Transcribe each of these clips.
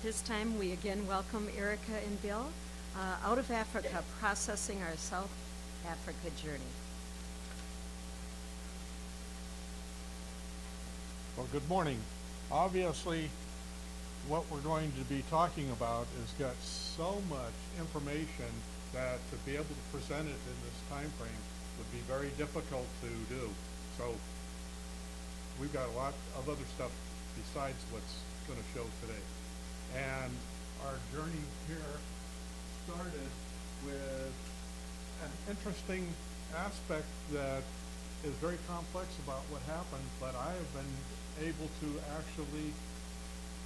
this time, we again welcome Erica and Bill out of Africa, processing our South Africa journey. Well, good morning. Obviously, what we're going to be talking about has got so much information that to be able to present it in this time frame would be very difficult to do. So we've got a lot of other stuff besides what's going to show today. And our journey here started with an interesting aspect that is very complex about what happened, but I have been able to actually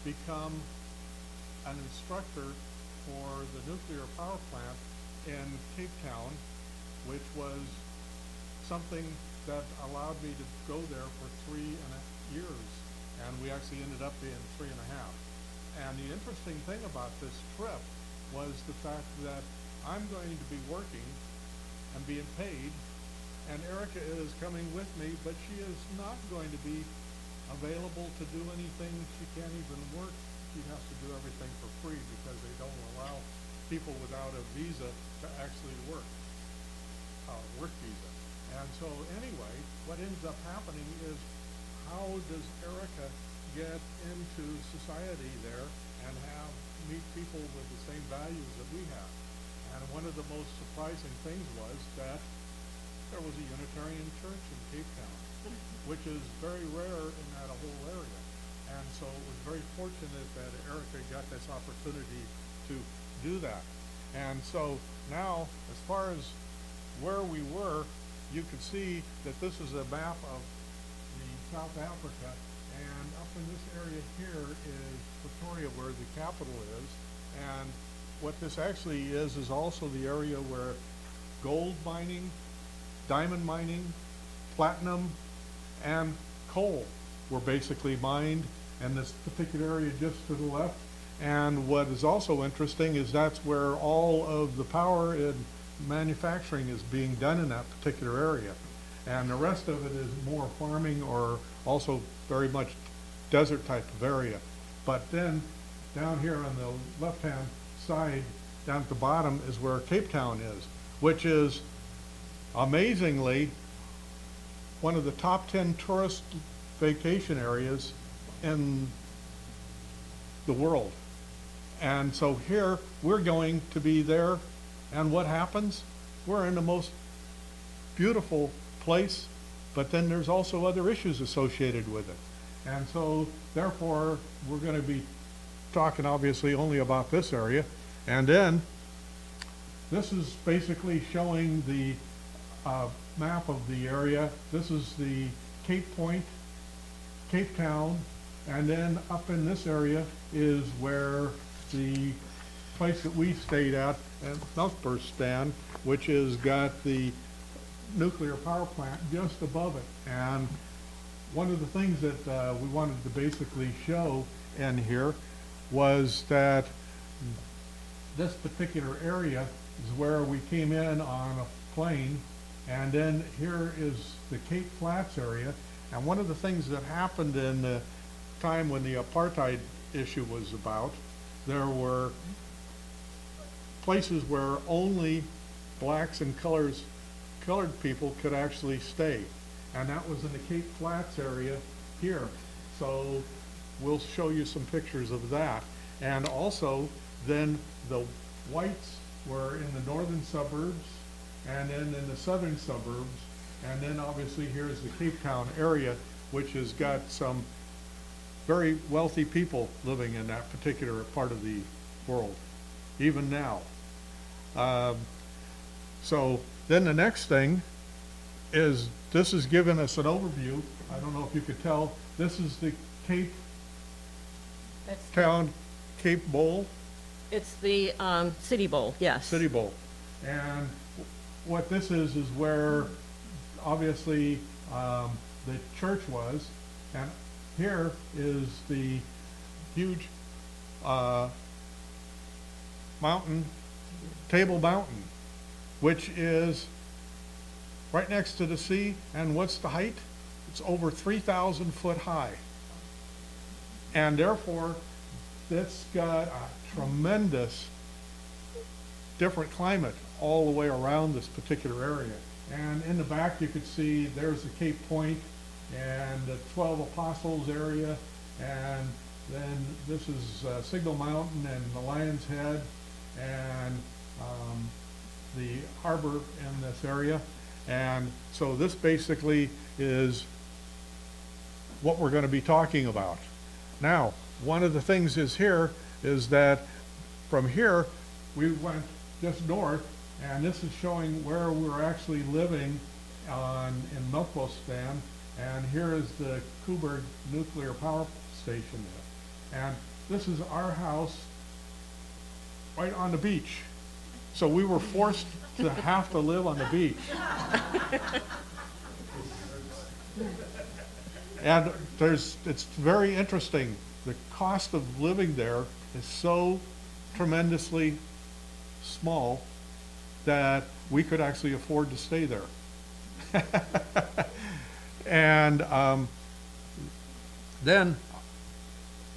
become an instructor for the nuclear power plant in Cape Town, which was something that allowed me to go there for 3.5 years, and we actually ended up being 3.5. And the interesting thing about this trip was the fact that I'm going to be working and being paid, and Erica is coming with me, but she is not going to be available to do anything. She can't even work. She has to do everything for free because they don't allow people without a visa to actually work, work visa. And so anyway, what ends up happening is, how does Erica get into society there and meet people with the same values that we have? And one of the most surprising things was that there was a Unitarian church in Cape Town, which is very rare in that whole area. And so it was very fortunate that Erica got this opportunity to do that. And so now, as far as where we were, you can see that this is a map of the South Africa, and up in this area here is Pretoria, where the capital is. And what this actually is also the area where gold mining, diamond mining, platinum, and coal were basically mined in this particular area just to the left. And what is also interesting is that's where all of the power and manufacturing is being done in that particular area. And the rest of it is more farming or also very much desert type of area. But then down here on the left-hand side, down at the bottom, is where Cape Town is, which is amazingly one of the top 10 tourist vacation areas in the world. And so here we're going to be there, and what happens? We're in the most beautiful place, but then there's also other issues associated with it. And so therefore we're going to be talking obviously only about this area. And then this is basically showing the map of the area. This is the Cape Point, Cape Town, and then up in this area is where the place that we stayed at Northburstan, which has got the nuclear power plant just above it. And one of the things that we wanted to basically show in here was that this particular area is where we came in on a plane, and then here is the Cape Flats area. And one of the things that happened in the time when the apartheid issue was about, there were places where only blacks and colored people could actually stay. And that was in the Cape Flats area here. So we'll show you some pictures of that. And also then the whites were in the northern suburbs and then in the southern suburbs. And then obviously here's the Cape Town area, which has got some very wealthy people living in that particular part of the world, even now. So then the next thing is, this is giving us an overview. I don't know if you could tell, this is the Cape Town Cape Bowl. It's the City Bowl, yes. City Bowl. And what this is where obviously the church was, and here is the huge mountain, Table Mountain, which is right next to the sea. And what's the height? It's over 3,000 foot high. And therefore it's got a tremendous different climate all the way around this particular area. And in the back, you could see there's the Cape Point and the 12 Apostles area, and then this is Signal Mountain and the Lion's Head, and the harbor in this area. And so this basically is what we're going to be talking about. Now, one of the things is that from here, we went just north, and this is showing where we were actually living in Milkbostan, and here is the Coburg nuclear power station there. And this is our house right on the beach. So we were forced to have to live on the beach. And it's very interesting. The cost of living there is so tremendously small that we could actually afford to stay there. And then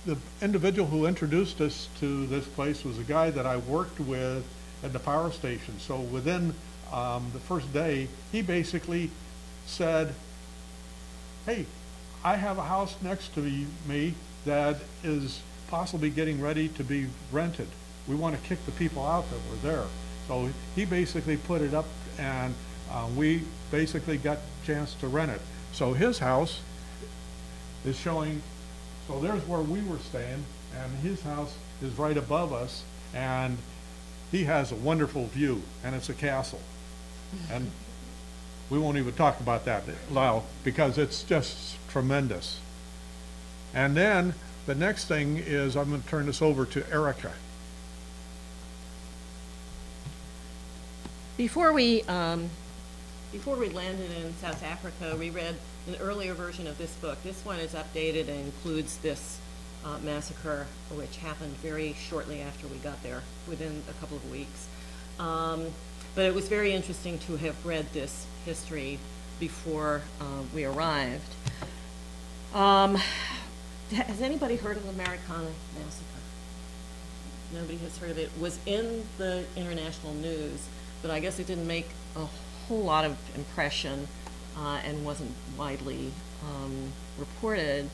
the individual who introduced us to this place was a guy that I worked with at the power station. So within the first day, he basically said, hey, I have a house next to me that is possibly getting ready to be rented. We want to kick the people out that were there. So he basically put it up, and we basically got a chance to rent it. So his house is showing, so there's where we were staying, and his house is right above us, and he has a wonderful view, and it's a castle. And we won't even talk about that now because it's just tremendous. And then the next thing is I'm going to turn this over to Erica. Before we landed in South Africa, we read an earlier version of this book. This one is updated and includes this massacre, which happened very shortly after we got there, within a couple of weeks. But it was very interesting to have read this history before we arrived. Has anybody heard of the Americana massacre? Nobody has heard of it. It was in the international news, but I guess it didn't make a whole lot of impression and wasn't widely reported.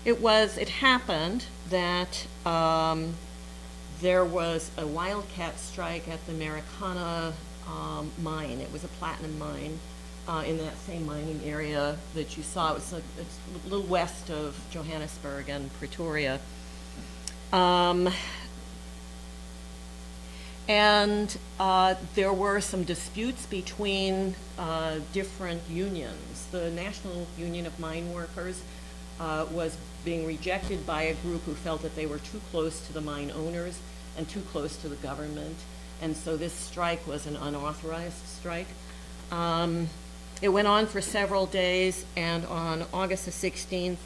It happened that there was a wildcat strike at the Americana mine. It was a platinum mine in that same mining area that you saw. It's a little west of Johannesburg and Pretoria. And there were some disputes between different unions. The National Union of Mine Workers was being rejected by a group who felt that they were too close to the mine owners and too close to the government. And so this strike was an unauthorized strike. It went on for several days, and on August the 16th,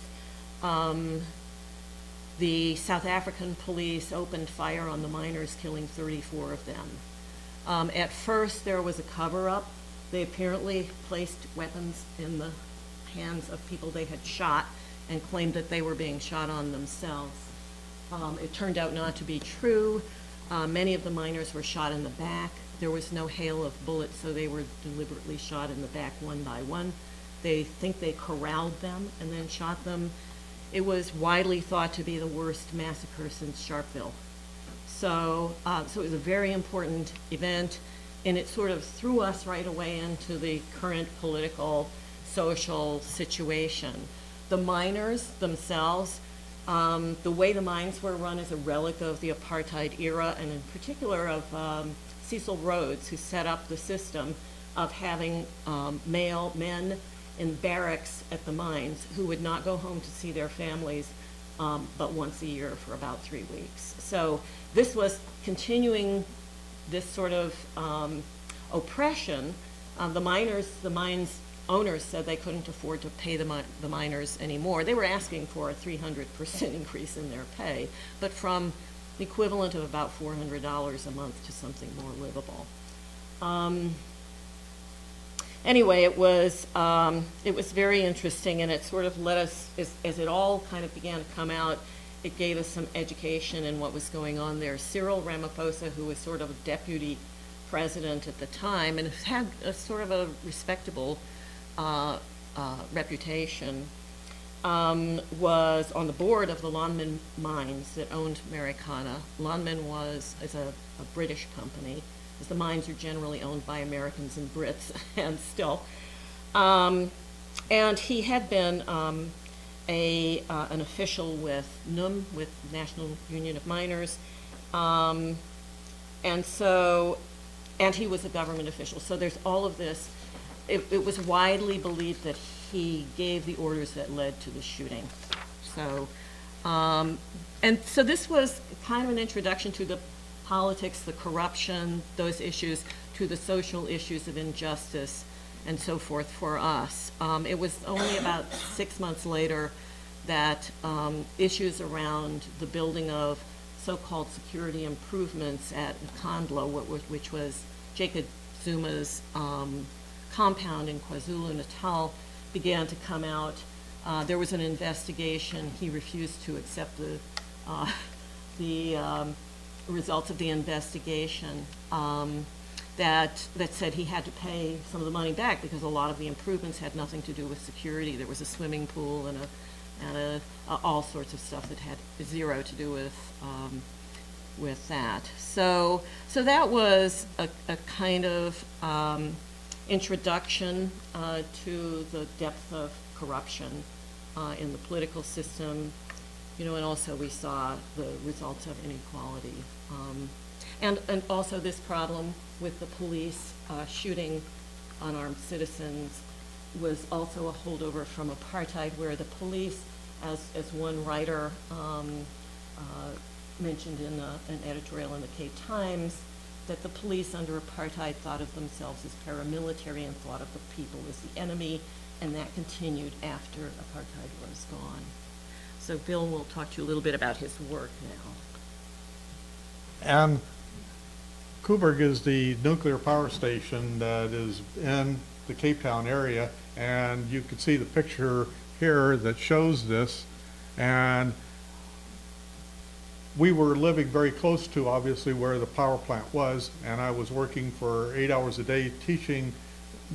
the South African police opened fire on the miners, killing 34 of them. At first, there was a cover-up. They apparently placed weapons in the hands of people they had shot and claimed that they were being shot on themselves. It turned out not to be true. Many of the miners were shot in the back. There was no hail of bullets, so they were deliberately shot in the back one by one. They think they corralled them and then shot them. It was widely thought to be the worst massacre since Sharpeville. So it was a very important event, and it sort of threw us right away into the current political, social situation. The miners themselves, the way the mines were run is a relic of the apartheid era, and in particular of Cecil Rhodes, who set up the system of having male men in barracks at the mines who would not go home to see their families but once a year for about 3 weeks. So this was continuing this sort of oppression. The mines owners said they couldn't afford to pay the miners anymore. They were asking for a 300% increase in their pay, but from the equivalent of about $400 a month to something more livable. Anyway, it was very interesting, and it sort of led us, as it all kind of began to come out, it gave us some education in what was going on there. Cyril Ramaphosa, who was sort of a deputy president at the time and had a sort of a respectable reputation, was on the board of the Lonmin Mines that owned Americana. Lonmin is a British company, as the mines are generally owned by Americans and Brits, and still. And he had been an official with NUM, with National Union of Miners, and he was a government official. So there's all of this. It was widely believed that he gave the orders that led to the shooting. So, and so this was kind of an introduction to the politics, the corruption, those issues, to the social issues of injustice and so forth for us. It was only about 6 months later that issues around the building of so-called security improvements at Kandla, which was Jacob Zuma's compound in KwaZulu-Natal, began to come out. There was an investigation. He refused to accept the results of the investigation that said he had to pay some of the money back because a lot of the improvements had nothing to do with security. There was a swimming pool and all sorts of stuff that had zero to do with that. So that was a kind of introduction to the depth of corruption in the political system, and also we saw the results of inequality. And also this problem with the police shooting unarmed citizens was also a holdover from apartheid, where the police, as one writer mentioned in an editorial in the Cape Times, that the police under apartheid thought of themselves as paramilitary and thought of the people as the enemy, and that continued after apartheid was gone. So Bill will talk to you a little bit about his work now. And Koeberg is the nuclear power station that is in the Cape Town area, and you can see the picture here that shows this. And we were living very close to, obviously, where the power plant was, and I was working for 8 hours a day teaching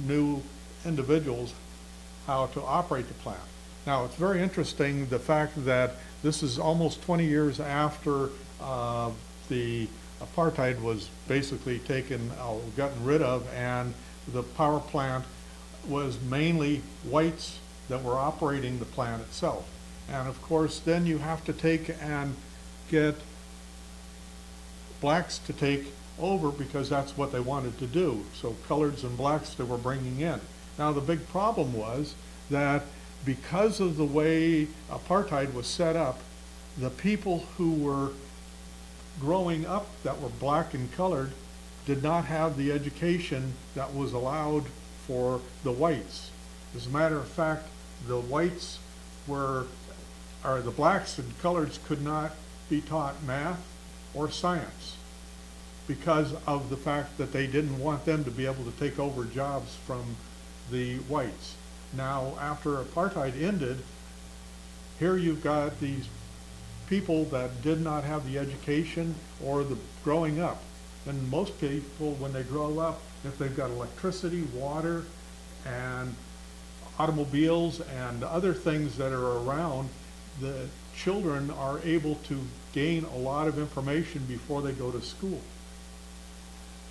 new individuals how to operate the plant. Now, it's very interesting, the fact that this is almost 20 years after the apartheid was basically gotten rid of, and the power plant was mainly whites that were operating the plant itself. And of course, then you have to take and get blacks to take over because that's what they wanted to do. So coloreds and blacks they were bringing in. Now the big problem was that because of the way apartheid was set up, the people who were growing up that were black and colored did not have the education that was allowed for the whites. As a matter of fact, the whites the blacks and coloreds could not be taught math or science because of the fact that they didn't want them to be able to take over jobs from the whites. Now, after apartheid ended, here you've got these people that did not have the education or the growing up. And most people, when they grow up, if they've got electricity, water, and automobiles and other things that are around, the children are able to gain a lot of information before they go to school.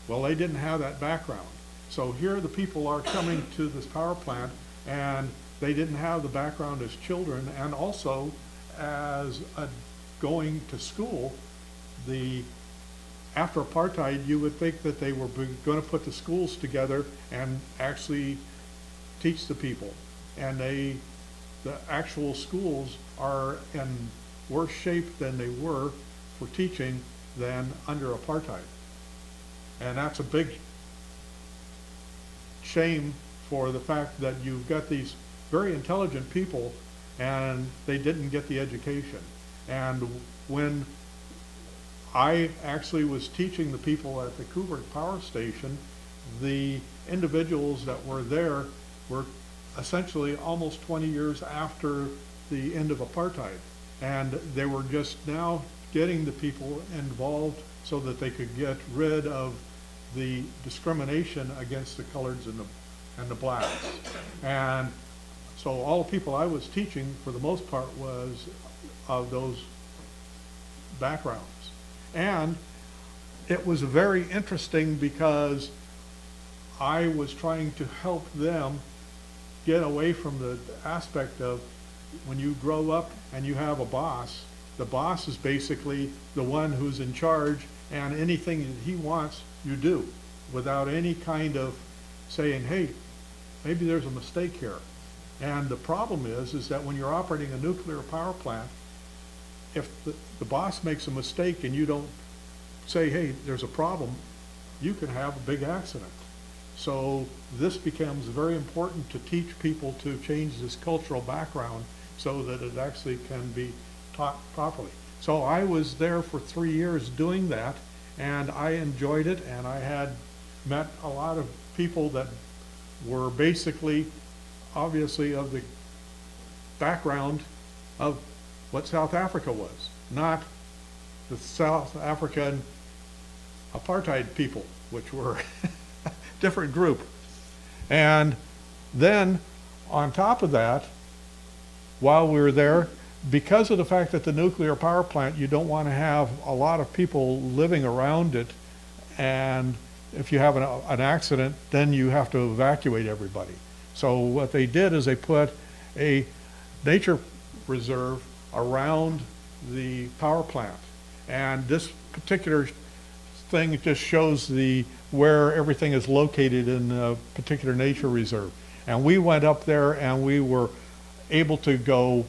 Well, they didn't have that background. So here the people are coming to this power plant, and they didn't have the background as children, and also as going to school. After apartheid, you would think that they were going to put the schools together and actually teach the people. And the actual schools are in worse shape than they were for teaching than under apartheid. And that's a big shame for the fact that you've got these very intelligent people and they didn't get the education. And when I actually was teaching the people at the Koeberg Power Station, the individuals that were there were essentially almost 20 years after the end of apartheid. And they were just now getting the people involved so that they could get rid of the discrimination against the coloreds and the blacks. And so all the people I was teaching, for the most part, was of those backgrounds. And it was very interesting because I was trying to help them get away from the aspect of when you grow up and you have a boss, the boss is basically the one who's in charge, and anything that he wants, you do, without any kind of saying, hey, maybe there's a mistake here. And the problem is that when you're operating a nuclear power plant, if the boss makes a mistake and you don't say, hey, there's a problem, you can have a big accident. So this becomes very important to teach people to change this cultural background so that it actually can be taught properly. So I was there for 3 years doing that, and I enjoyed it, and I had met a lot of people that were basically, obviously, of the background of what South Africa was, not the South African apartheid people, which were a different group. And then, on top of that, while we were there, because of the fact that the nuclear power plant, you don't want to have a lot of people living around it, and if you have an accident, then you have to evacuate everybody. So what they did is they put a nature reserve around the power plant. And this particular thing just shows where everything is located in a particular nature reserve. And we went up there and we were able to go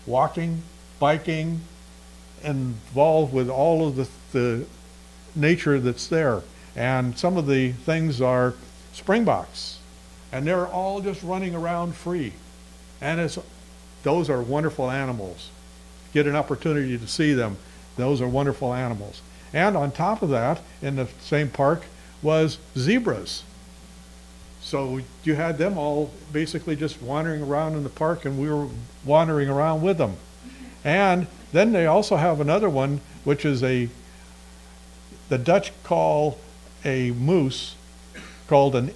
walking, biking, involved with all of the nature that's there. And some of the things are springboks, and they're all just running around free. And those are wonderful animals. Get an opportunity to see them. Those are wonderful animals. And on top of that, in the same park, was zebras. So you had them all basically just wandering around in the park, and we were wandering around with them. And then they also have another one, which is the Dutch call a moose called an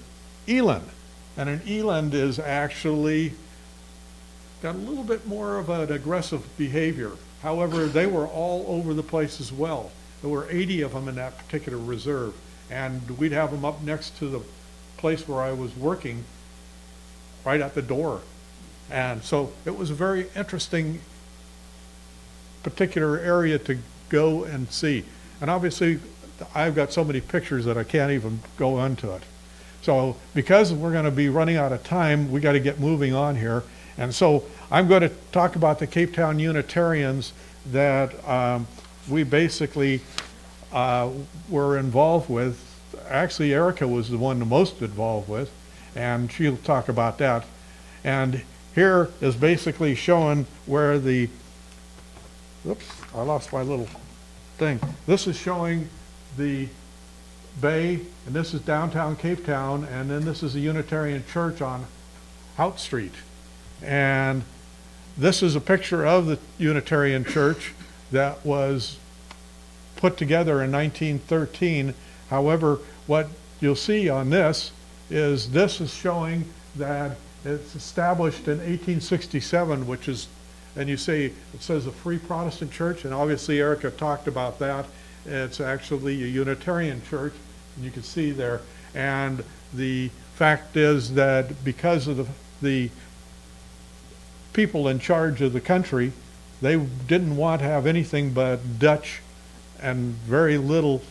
eland. And an eland is actually got a little bit more of an aggressive behavior. However, they were all over the place as well. There were 80 of them in that particular reserve. And we'd have them up next to the place where I was working, right at the door. And so it was a very interesting particular area to go and see. And obviously, I've got so many pictures that I can't even go into it. So because we're going to be running out of time, we got to get moving on here. And so I'm going to talk about the Cape Town Unitarians that we basically were involved with. Actually, Erica was the one the most involved with, and she'll talk about that. And here is basically showing where oops, I lost my little thing. This is showing the bay, and this is downtown Cape Town, and then this is a Unitarian church on Hout Street. And this is a picture of the Unitarian church that was put together in 1913. However, what you'll see on this is showing that it's established in 1867, which is, and you say, it says a Free Protestant Church, and obviously Erica talked about that. It's actually a Unitarian church, and you can see there. And the fact is that because of the people in charge of the country, they didn't want to have anything but Dutch and very little.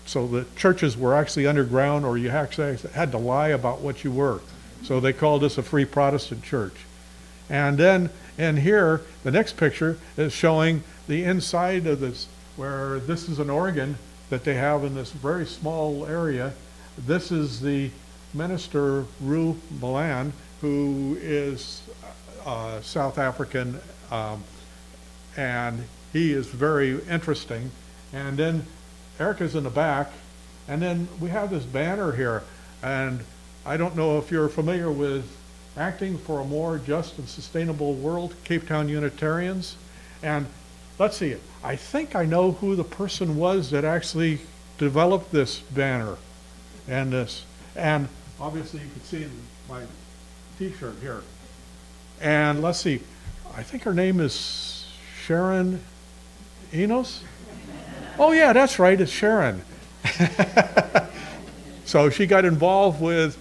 So the churches were actually underground, or you actually had to lie about what you were. So they called us a Free Protestant Church. And then in here, the next picture is showing the inside of this, where this is an organ that they have in this very small area. This is the minister, Roo Milan, who is South African, and he is very interesting. And then Erica's in the back, And then we have this banner here, and I don't know if you're familiar with Acting for a More Just and Sustainable World, Cape Town Unitarians. And let's see, I think I know who the person was that actually developed this banner and this. And obviously you can see in my t-shirt here. And let's see, I think her name is Sharon Enos? Oh yeah, that's right, it's Sharon. So she got involved with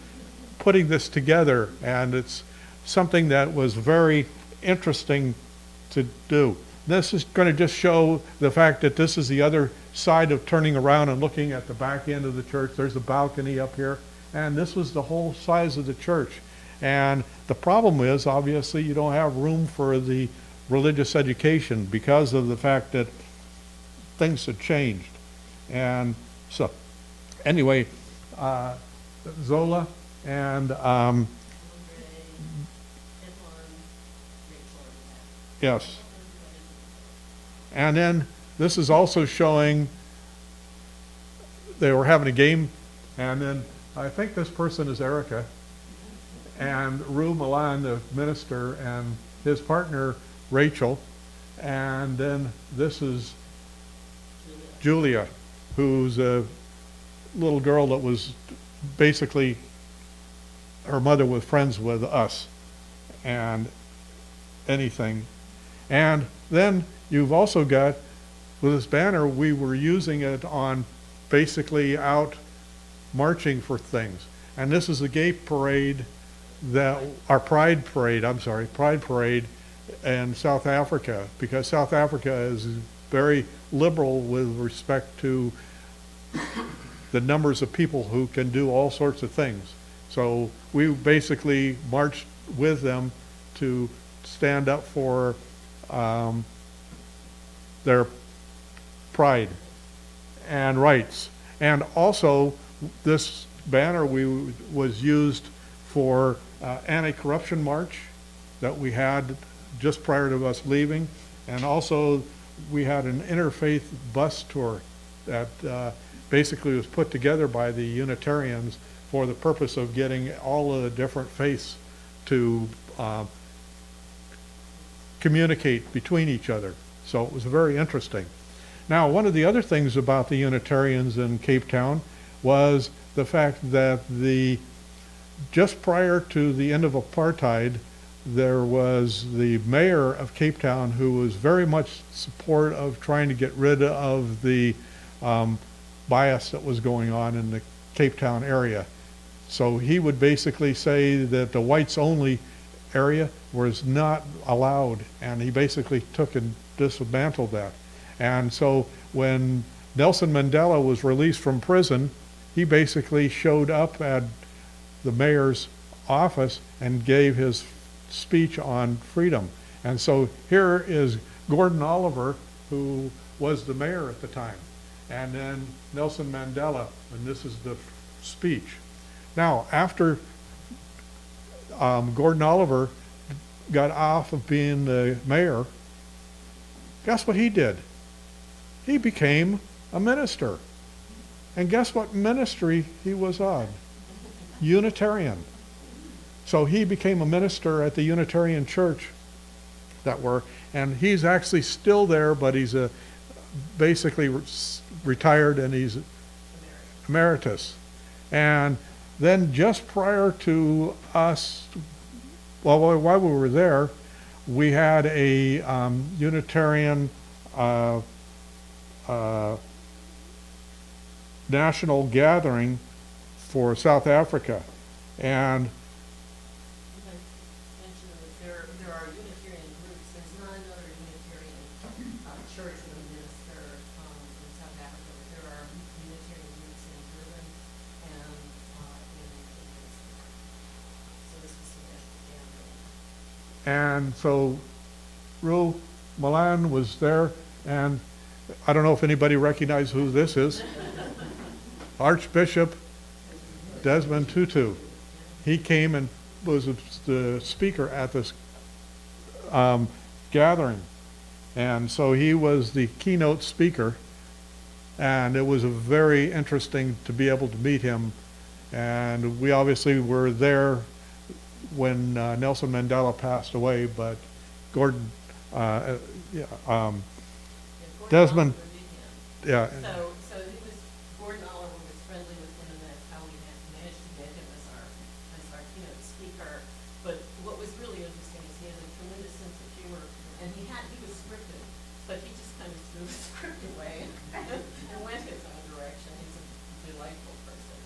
putting this together, and it's something that was very interesting to do. This is going to just show the fact that this is the other side of turning around and looking at the back end of the church. There's a balcony up here, and this was the whole size of the church. And the problem is, obviously, you don't have room for the religious education because of the fact that things have changed. And so, anyway, Zola and yes. And then this is also showing they were having a game, and then I think this person is Erica, and Rue Milan, the minister, and his partner Rachel, and then this is Julia, who's a little girl that was basically, her mother was friends with us and anything. And then you've also got, with this banner, we were using it on basically out marching for things. And this is the gay parade that, our pride parade in South Africa, because South Africa is very liberal with respect to the numbers of people who can do all sorts of things. So we basically marched with them to stand up for their pride and rights. And also, this banner was used for anti-corruption march that we had just prior to us leaving. And also, we had an interfaith bus tour that basically was put together by the Unitarians for the purpose of getting all of the different faiths to communicate between each other. So it was very interesting. Now, one of the other things about the Unitarians in Cape Town was the fact that just prior to the end of apartheid, there was the mayor of Cape Town who was very much support of trying to get rid of the bias that was going on in the Cape Town area. So he would basically say that the whites only area was not allowed, and he basically took and dismantled that. And so when Nelson Mandela was released from prison, he basically showed up at the mayor's office and gave his speech on freedom. And so here is Gordon Oliver, who was the mayor at the time, and then Nelson Mandela, and this is the speech. Now, after Gordon Oliver got off of being the mayor, guess what he did? He became a minister. And guess what ministry he was on? Unitarian. So he became a minister at the Unitarian Church and he's actually still there, but he's basically retired, and he's emeritus. And then just prior to us, well, while we were there, we had a Unitarian national gathering for South Africa. And there are Unitarian groups. There's not another Unitarian church with a minister in South Africa, but there are Unitarian groups in Durban and in so this was the national gathering. And so Rue Milan was there, and I don't know if anybody recognizes who this is. Archbishop Desmond Tutu. He came and was the speaker at this gathering. And so he was the keynote speaker. And it was a very interesting to be able to meet him. And we obviously were there when Nelson Mandela passed away, but Gordon, yeah, Desmond, yeah, So he was, Gordon Oliver was friendly with him, and that's how we managed to get him as our keynote speaker. But what was really interesting is he has a tremendous sense of humor, and he was scripted, but he just kind of threw the script away and went his own direction. He's a delightful person.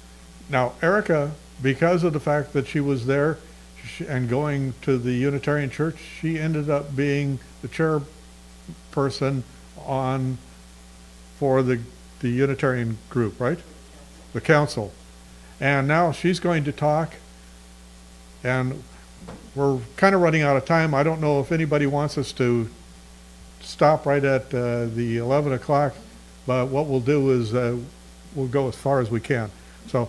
Now, Erica, because of the fact that she was there and going to the Unitarian Church, she ended up being the chairperson for the Unitarian group, right? The council. And now she's going to talk, and we're kind of running out of time. I don't know if anybody wants us to stop right at the 11 o'clock, but what we'll do is we'll go as far as we can. So